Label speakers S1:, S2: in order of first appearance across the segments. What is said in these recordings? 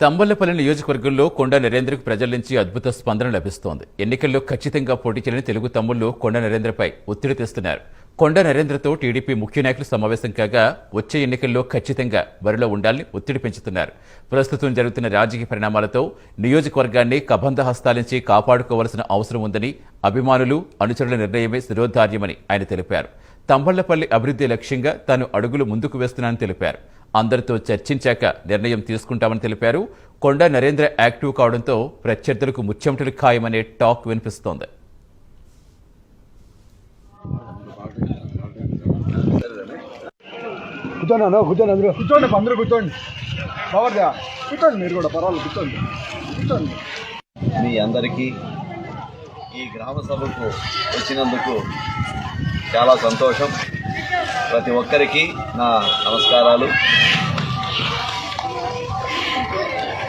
S1: తంబళ్లపల్లి నియోజకవర్గంలో కొండా నరేంద్రకు ప్రజల నుంచి అద్భుత స్పందన లభిస్తోంది. ఎన్నికల్లో ఖచ్చితంగా పోటీ చేయని తెలుగు తమ్ముళ్లు కొండా నరేంద్రపై ఒత్తిడి తెస్తున్నారు. కొండా నరేంద్రతో టీడీపీ ముఖ్య నాయకులు సమావేశం కాగా వచ్చే ఎన్నికల్లో ఖచ్చితంగా బరిలో ఉండాలని ఒత్తిడి పెంచుతున్నారు. ప్రస్తుతం జరుగుతున్న రాజకీయ పరిణామాలతో నియోజకవర్గాన్ని కబంధ హస్తాల నుంచి కాపాడుకోవాల్సిన అవసరం ఉందని, అభిమానులు అనుచరుల నిర్ణయమే శిరోధార్యమని ఆయన తెలిపారు. తంబళ్లపల్లి అభివృద్ధి లక్ష్యంగా తాను అడుగులు ముందుకు వేస్తున్నానని తెలిపారు. అందరితో చర్చించాక నిర్ణయం తీసుకుంటామని తెలిపారు. కొండా నరేంద్ర యాక్టివ్ కావడంతో ప్రత్యర్థులకు ముచ్చెమటలు ఖాయమనే టాక్ వినిపిస్తోంది.
S2: మీ అందరికీ ఈ గ్రామ సభకు వచ్చినందుకు చాలా సంతోషం. ప్రతి ఒక్కరికి నా నమస్కారాలు.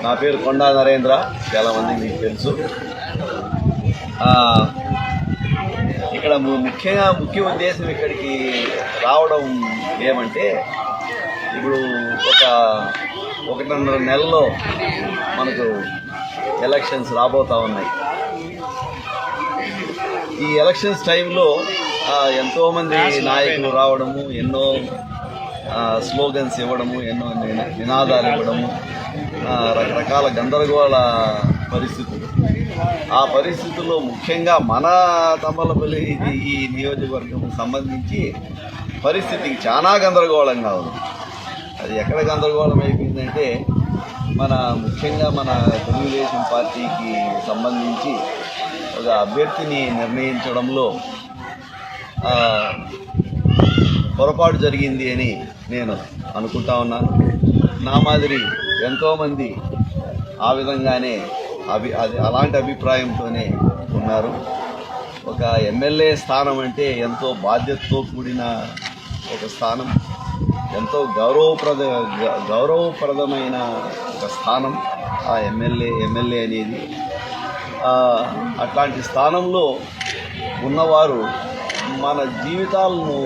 S2: నా పేరు కొండా నరేంద్ర, చాలామంది మీకు తెలుసు. ఇక్కడ ముఖ్య ఉద్దేశం ఇక్కడికి రావడం ఏమంటే, ఇప్పుడు ఒకటిన్నర నెలలో మనకు ఎలక్షన్స్ రాబోతూ ఉన్నాయి. ఈ ఎలక్షన్స్ టైంలో ఎంతోమంది నాయకులు రావడము, ఎన్నో స్లోగన్స్ ఇవ్వడము, ఎన్నో నినాదాలు ఇవ్వడము, రకరకాల గందరగోళ పరిస్థితులు. ఆ పరిస్థితుల్లో ముఖ్యంగా మన తంబళ్లపల్లి ఈ నియోజకవర్గం సంబంధించి పరిస్థితికి చాలా గందరగోళంగా ఉంది. అది ఎక్కడ గందరగోళం అయిపోయిందంటే, ముఖ్యంగా మన తెలుగుదేశం పార్టీకి సంబంధించి ఒక అభ్యర్థిని నిర్ణయించడంలో పొరపాటు జరిగింది అని నేను అనుకుంటా ఉన్నాను. నా మాదిరి ఎంతోమంది ఆ విధంగానే అలాంటి అభిప్రాయంతోనే ఉన్నారు. ఒక ఎమ్మెల్యే స్థానం అంటే ఎంతో బాధ్యతతో కూడిన ఒక స్థానం, ఎంతో గౌరవప్రదమైన ఒక స్థానం ఆ ఎమ్మెల్యే అనేది. అట్లాంటి స్థానంలో ఉన్నవారు మన జీవితాలను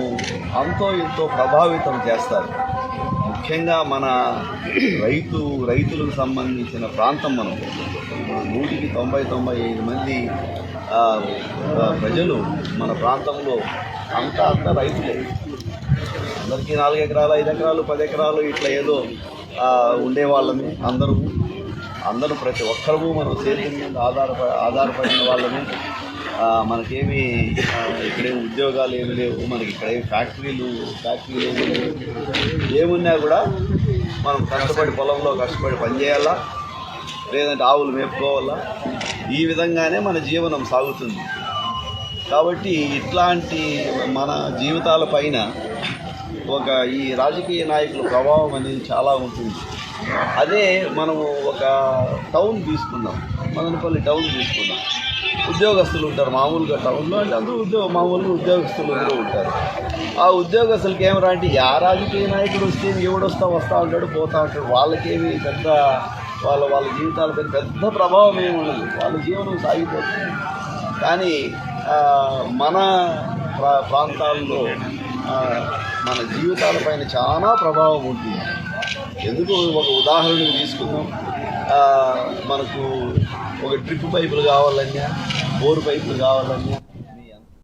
S2: అంతో ఎంతో ప్రభావితం చేస్తారు. ముఖ్యంగా మన రైతులకు సంబంధించిన ప్రాంతం. మనం 100-95 మంది ప్రజలు మన ప్రాంతంలో అంతా రైతులే. అందరికీ 4 ఎకరాలు, 5 ఎకరాలు, 10 ఎకరాలు ఇట్లా ఏదో ఉండేవాళ్ళమే. అందరూ ప్రతి ఒక్కరము మనం సేద్యం మీద ఆధారపడిన వాళ్ళమే. మనకేమి ఇక్కడేమి ఉద్యోగాలు ఏమి లేవు, మనకి ఇక్కడేమి ఫ్యాక్టరీలు ఏమి లేవు. ఏమున్నా కూడా మనం కష్టపడి పొలంలో పనిచేయాలా, లేదంటే ఆవులు మేపుకోవాలా. ఈ విధంగానే మన జీవనం సాగుతుంది. కాబట్టి ఇట్లాంటి మన జీవితాల పైన ఈ రాజకీయ నాయకుల ప్రభావం అనేది చాలా ఉంటుంది. అదే మనము ఒక టౌన్ తీసుకుందాం, మదనపల్లి టౌన్ తీసుకుందాం. ఉద్యోగస్తులు ఉంటారు మామూలుగా టౌన్లో, అంటే అందరూ మామూలుగా ఉద్యోగస్తులు అందరూ ఉంటారు. ఆ ఉద్యోగస్తులకి ఏమరా అంటే, ఆ రాజకీయ నాయకుడు వస్తే వస్తూ ఉంటాడు, పోతూ ఉంటాడు. వాళ్ళకేమి పెద్ద వాళ్ళ జీవితాలపై పెద్ద ప్రభావం ఏమి ఉండదు, వాళ్ళ జీవనం సాగిపోతుంది. కానీ మన ప్రాంతాల్లో మన జీవితాలపైన చాలా ప్రభావం ఉంటుంది. ఎందుకు ఒక ఉదాహరణకు తీసుకుందాం. మనకు ఒక డ్రిప్ పైపులు కావాలన్నా, బోరు పైపులు కావాలన్నా,